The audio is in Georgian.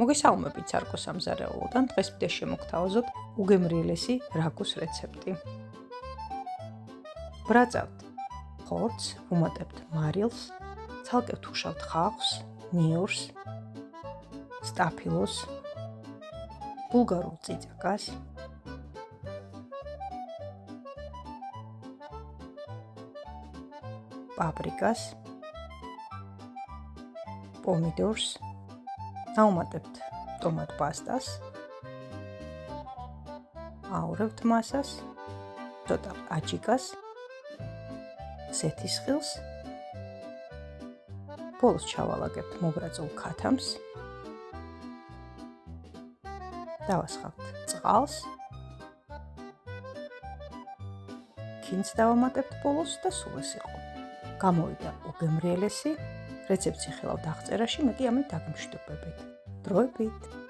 მოგესალმებით ცარკო სამზარეულოდან, დღეს მიდე შემოგთავაზოთ უგემრიელესი რაგუს რეცეპტი. ბრაწავთ ხორცს, ვუმატებთ მარილს, ცალკე ვთუშავთ ხავსს, ნიურს, სტაფილოს, ბულგარულ წიწაკას, პაპრიკას, პომიდორს, აუმატებთ ტომატ პასტას, აურევთ მასას, ცოტა აჯიკას, ზეთისხილს, ბოლოს ჩავალაგებთ მობრაწულ ქათამს, დავასხავთ წყალს, ქინძს დავამატებთ ბოლოს და სულ ეს იყო. გამოვიდა უგემრიელესი, რეცეპტს იხილავთ აღწერაში, მე კი ამით დაგიმშვიდობებით. დროებით!